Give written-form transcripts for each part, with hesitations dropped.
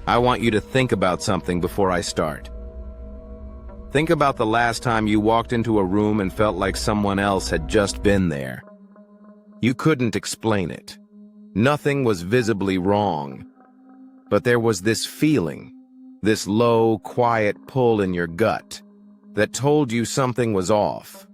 I want you to think about something before I start. Think about the last time you walked into a room and felt like someone else had just been there. You couldn't explain it. Nothing was visibly wrong. But there was this feeling, this low, quiet pull in your gut, that told you something was off.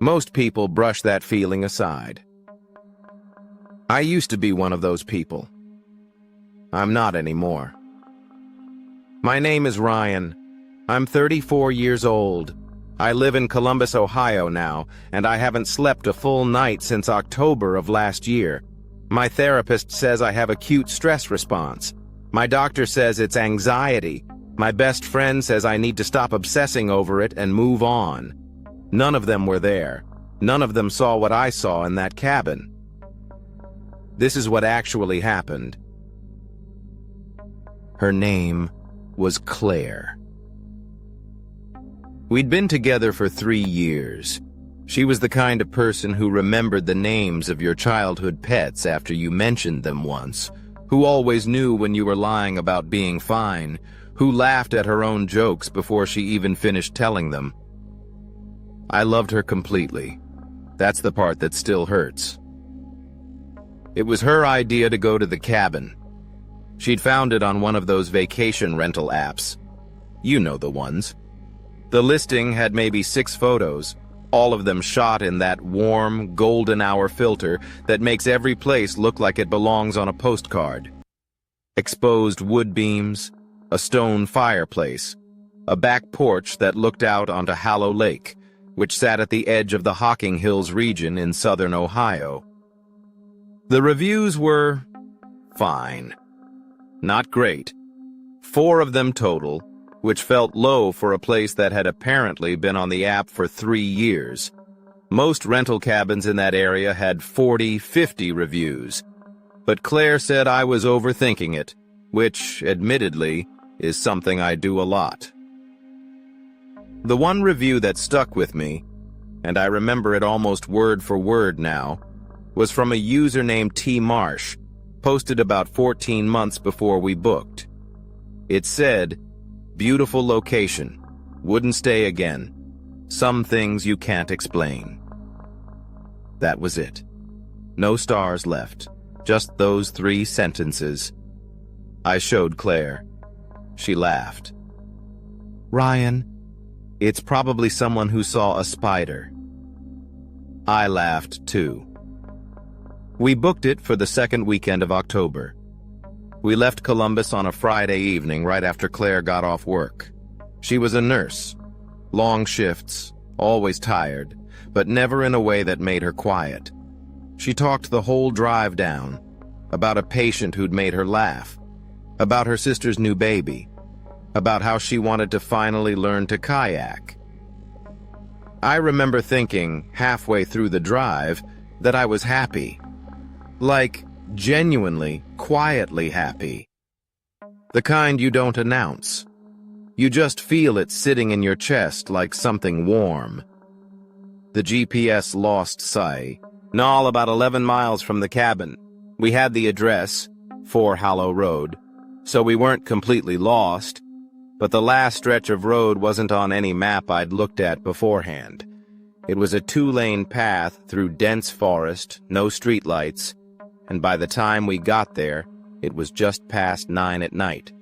Most people brush that feeling aside. I used to be one of those people. I'm not anymore. My name is Ryan. I'm 34 years old. I live in Columbus, Ohio now, and I haven't slept a full night since October of last year. My therapist says I have acute stress response. My doctor says it's anxiety. My best friend says I need to stop obsessing over it and move on. None of them were there. None of them saw what I saw in that cabin. This is what actually happened. Her name was Claire. We'd been together for 3 years. She was the kind of person who remembered the names of your childhood pets after you mentioned them once, who always knew when you were lying about being fine, who laughed at her own jokes before she even finished telling them. I loved her completely. That's the part that still hurts. It was her idea to go to the cabin. She'd found it on one of those vacation rental apps. You know the ones. The listing had maybe 6 photos, all of them shot in that warm, golden hour filter that makes every place look like it belongs on a postcard. Exposed wood beams, a stone fireplace, a back porch that looked out onto Hallow Lake, which sat at the edge of the Hocking Hills region in southern Ohio. The reviews were fine. Not great. 4 of them total, which felt low for a place that had apparently been on the app for 3 years. Most rental cabins in that area had 40, 50 reviews. But Claire said I was overthinking it, which, admittedly, is something I do a lot. The one review that stuck with me, and I remember it almost word for word now, was from a user named T. Marsh, posted about 14 months before we booked. It said, "Beautiful location. Wouldn't stay again. Some things you can't explain." That was it. No stars left. Just those 3 sentences. I showed Claire. She laughed. "Ryan, it's probably someone who saw a spider." I laughed too. We booked it for the second weekend of October. We left Columbus on a Friday evening right after Claire got off work. She was a nurse. Long shifts, always tired, but never in a way that made her quiet. She talked the whole drive down, about a patient who'd made her laugh, about her sister's new baby, about how she wanted to finally learn to kayak. I remember thinking, halfway through the drive, that I was happy. Like, genuinely, quietly happy. The kind you don't announce. You just feel it sitting in your chest like something warm. The GPS lost sight. All about 11 miles from the cabin. We had the address, 4 Hallow Road, so we weren't completely lost, but the last stretch of road wasn't on any map I'd looked at beforehand. It was a 2-lane path through dense forest, no streetlights, and by the time we got there, it was just past 9 at night.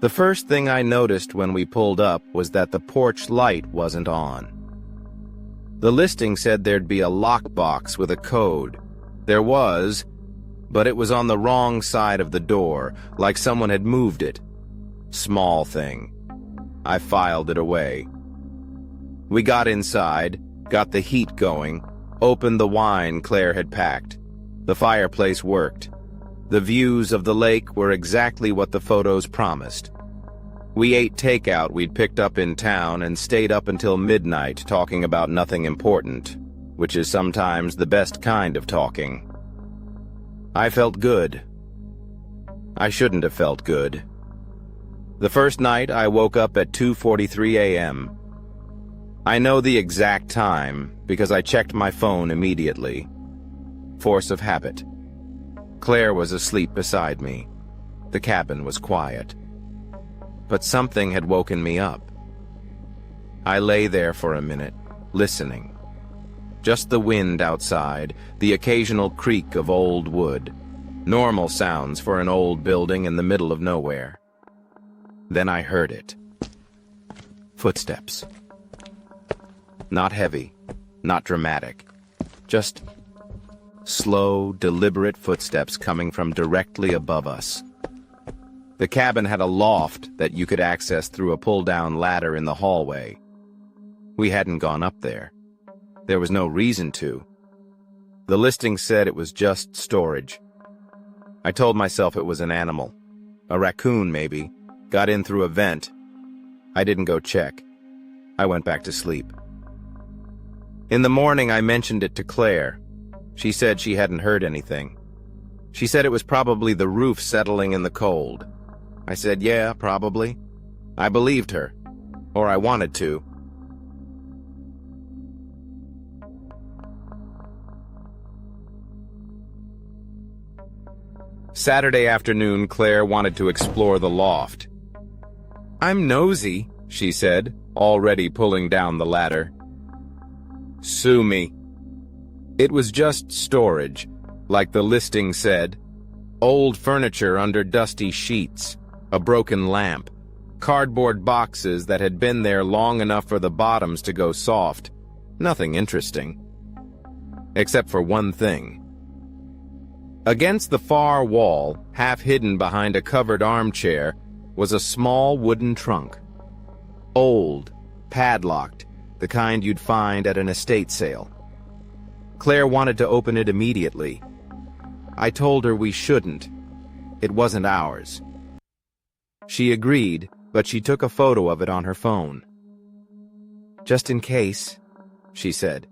The first thing I noticed when we pulled up was that the porch light wasn't on. The listing said there'd be a lockbox with a code. There was, but it was on the wrong side of the door, like someone had moved it. Small thing. I filed it away. We got inside, got the heat going, opened the wine Claire had packed. The fireplace worked. The views of the lake were exactly what the photos promised. We ate takeout we'd picked up in town and stayed up until midnight talking about nothing important, which is sometimes the best kind of talking. I felt good. I shouldn't have felt good. The first night I woke up at 2:43 a.m. I know the exact time because I checked my phone immediately. Force of habit. Claire was asleep beside me. The cabin was quiet. But something had woken me up. I lay there for a minute, listening. Just the wind outside, the occasional creak of old wood. Normal sounds for an old building in the middle of nowhere. Then I heard it. Footsteps. Not heavy, not dramatic. Just slow, deliberate footsteps coming from directly above us. The cabin had a loft that you could access through a pull-down ladder in the hallway. We hadn't gone up there. There was no reason to. The listing said it was just storage. I told myself it was an animal. A raccoon, maybe. Got in through a vent. I didn't go check. I went back to sleep. In the morning, I mentioned it to Claire. She said she hadn't heard anything. She said it was probably the roof settling in the cold. I said, yeah, probably. I believed her. Or I wanted to. Saturday afternoon, Claire wanted to explore the loft. I'm nosy, she said, already pulling down the ladder. Sue me. It was just storage, like the listing said. Old furniture under dusty sheets, a broken lamp, cardboard boxes that had been there long enough for the bottoms to go soft. Nothing interesting. Except for one thing. Against the far wall, half hidden behind a covered armchair, was a small wooden trunk. Old, padlocked, the kind you'd find at an estate sale. Claire wanted to open it immediately. I told her we shouldn't. It wasn't ours. She agreed, but she took a photo of it on her phone. Just in case, she said.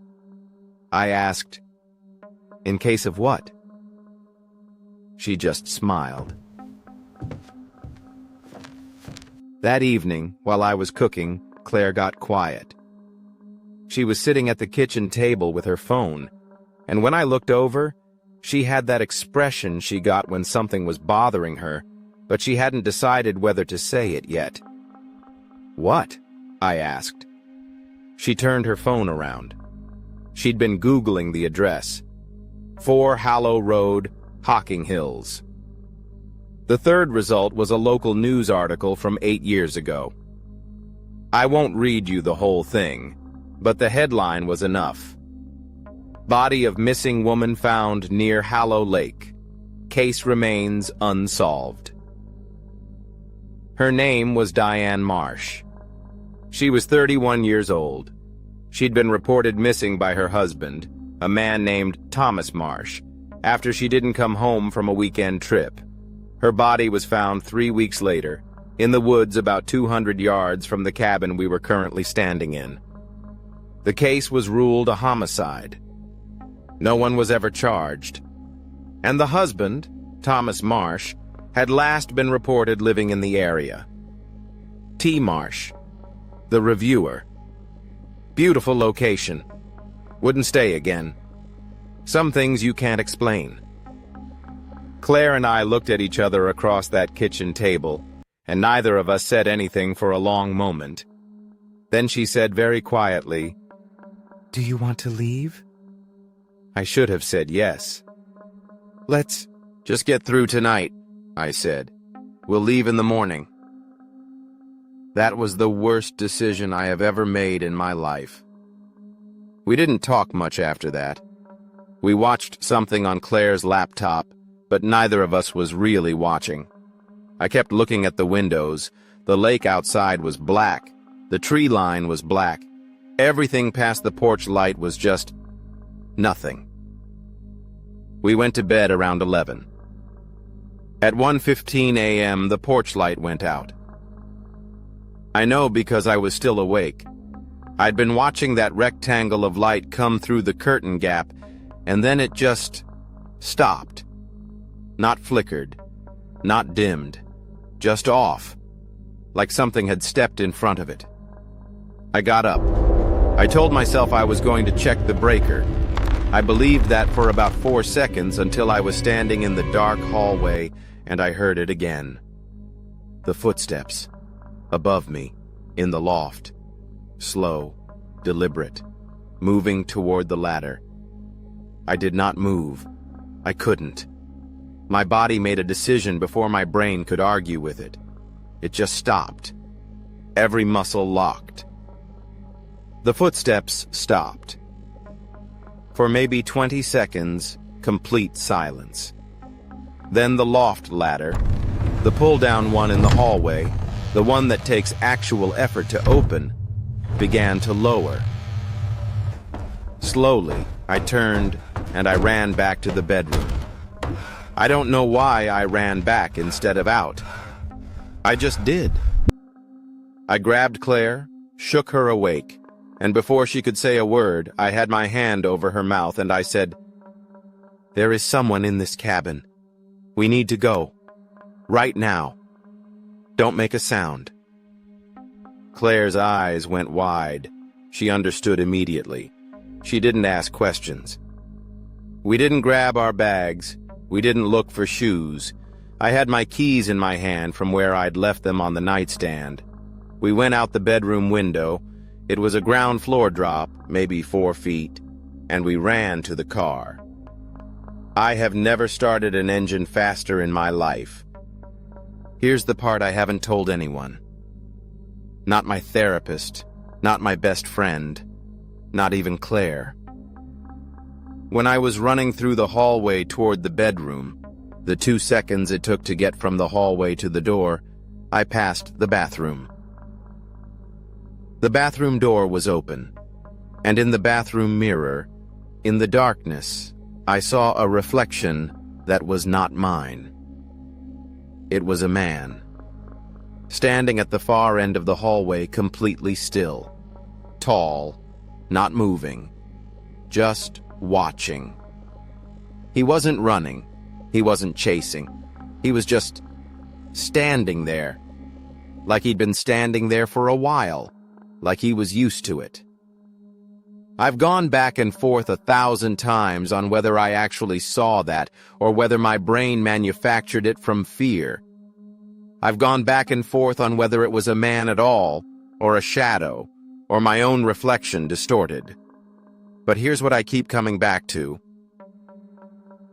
I asked, in case of what? She just smiled. That evening, while I was cooking, Claire got quiet. She was sitting at the kitchen table with her phone, and when I looked over, she had that expression she got when something was bothering her, but she hadn't decided whether to say it yet. What? I asked. She turned her phone around. She'd been Googling the address. 4 Hallow Road, Hocking Hills. The third result was a local news article from 8 years ago. I won't read you the whole thing, but the headline was enough. Body of missing woman found near Hallow Lake. Case remains unsolved. Her name was Diane Marsh. She was 31 years old. She'd been reported missing by her husband, a man named Thomas Marsh, after she didn't come home from a weekend trip. Her body was found 3 weeks later, in the woods about 200 yards from the cabin we were currently standing in. The case was ruled a homicide. No one was ever charged. And the husband, Thomas Marsh, had last been reported living in the area. T. Marsh, the reviewer. Beautiful location. Wouldn't stay again. Some things you can't explain. Claire and I looked at each other across that kitchen table, and neither of us said anything for a long moment. Then she said very quietly, "Do you want to leave?" I should have said yes. "Let's just get through tonight," I said. "We'll leave in the morning." That was the worst decision I have ever made in my life. We didn't talk much after that. We watched something on Claire's laptop, but neither of us was really watching. I kept looking at the windows. The lake outside was black. The tree line was black. Everything past the porch light was just nothing. We went to bed around 11. At 1:15 a.m., the porch light went out. I know because I was still awake. I'd been watching that rectangle of light come through the curtain gap, and then it just stopped. Not flickered, not dimmed, just off, like something had stepped in front of it. I got up. I told myself I was going to check the breaker. I believed that for about 4 seconds until I was standing in the dark hallway and I heard it again. The footsteps, above me, in the loft. Slow, deliberate, moving toward the ladder. I did not move. I couldn't. My body made a decision before my brain could argue with it. It just stopped. Every muscle locked. The footsteps stopped. For maybe 20 seconds, complete silence. Then the loft ladder, the pull-down one in the hallway, the one that takes actual effort to open, began to lower. Slowly, I turned and I ran back to the bedroom. I don't know why I ran back instead of out. I just did. I grabbed Claire, shook her awake, and before she could say a word, I had my hand over her mouth and I said, "There is someone in this cabin. We need to go. Right now. Don't make a sound." Claire's eyes went wide. She understood immediately. She didn't ask questions. We didn't grab our bags. We didn't look for shoes. I had my keys in my hand from where I'd left them on the nightstand. We went out the bedroom window. It was a ground floor drop, maybe 4 feet, and we ran to the car. I have never started an engine faster in my life. Here's the part I haven't told anyone. Not my therapist, not my best friend, not even Claire. When I was running through the hallway toward the bedroom, the 2 seconds it took to get from the hallway to the door, I passed the bathroom. The bathroom door was open, and in the bathroom mirror, in the darkness, I saw a reflection that was not mine. It was a man, standing at the far end of the hallway completely still, tall, not moving, just watching. He wasn't running, he wasn't chasing, he was just standing there, like he'd been standing there for a while, like he was used to it. I've gone back and forth 1,000 times on whether I actually saw that or whether my brain manufactured it from fear. I've gone back and forth on whether it was a man at all, or a shadow, or my own reflection distorted. But here's what I keep coming back to.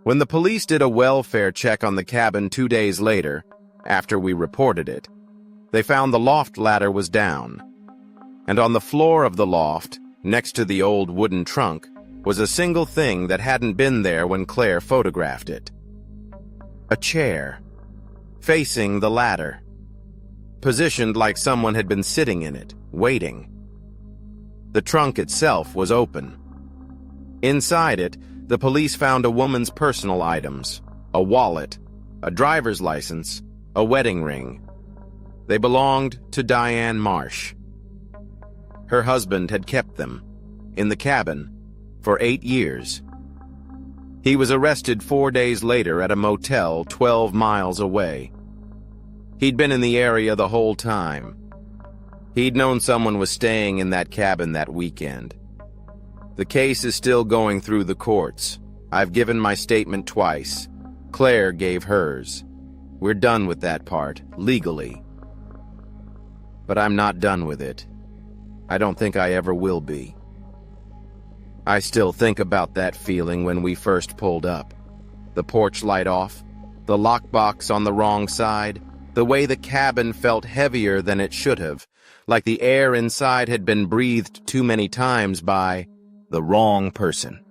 When the police did a welfare check on the cabin 2 days later, after we reported it, they found the loft ladder was down. And on the floor of the loft, next to the old wooden trunk, was a single thing that hadn't been there when Claire photographed it. A chair, facing the ladder, positioned like someone had been sitting in it, waiting. The trunk itself was open. Inside it, the police found a woman's personal items, a wallet, a driver's license, a wedding ring. They belonged to Diane Marsh. Her husband had kept them, in the cabin, for 8 years. He was arrested 4 days later at a motel 12 miles away. He'd been in the area the whole time. He'd known someone was staying in that cabin that weekend. The case is still going through the courts. I've given my statement twice. Claire gave hers. We're done with that part, legally. But I'm not done with it. I don't think I ever will be. I still think about that feeling when we first pulled up. The porch light off, the lockbox on the wrong side, the way the cabin felt heavier than it should have, like the air inside had been breathed too many times by the wrong person.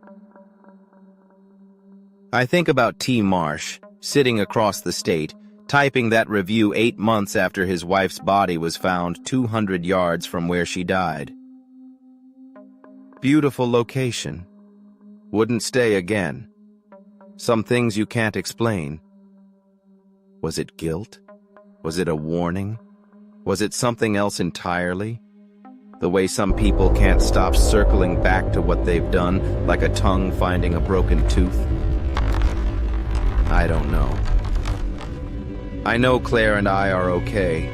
I think about T. Marsh, sitting across the state, typing that review 8 months after his wife's body was found 200 yards from where she died. Beautiful location. Wouldn't stay again. Some things you can't explain. Was it guilt? Was it a warning? Was it something else entirely? The way some people can't stop circling back to what they've done, like a tongue finding a broken tooth? I don't know. I know Claire and I are okay.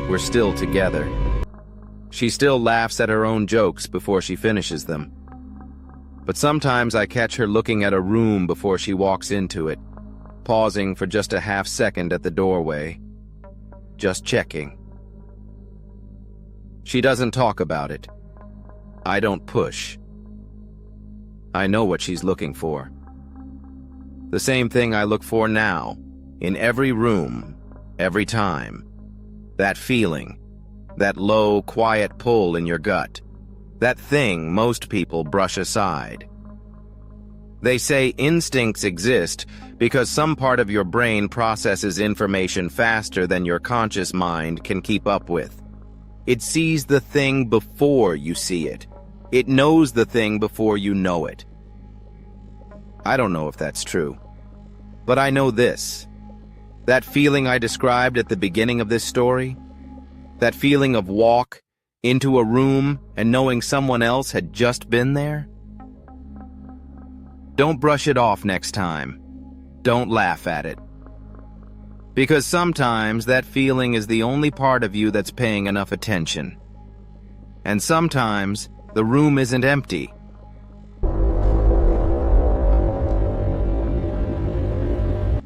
We're still together. She still laughs at her own jokes before she finishes them. But sometimes I catch her looking at a room before she walks into it, pausing for just a half second at the doorway, just checking. She doesn't talk about it. I don't push. I know what she's looking for. The same thing I look for now, in every room, every time. That feeling, that low, quiet pull in your gut, that thing most people brush aside. They say instincts exist because some part of your brain processes information faster than your conscious mind can keep up with. It sees the thing before you see it. It knows the thing before you know it. I don't know if that's true, but I know this. That feeling I described at the beginning of this story, that feeling of walk into a room and knowing someone else had just been there? Don't brush it off next time. Don't laugh at it. Because sometimes that feeling is the only part of you that's paying enough attention. And sometimes the room isn't empty.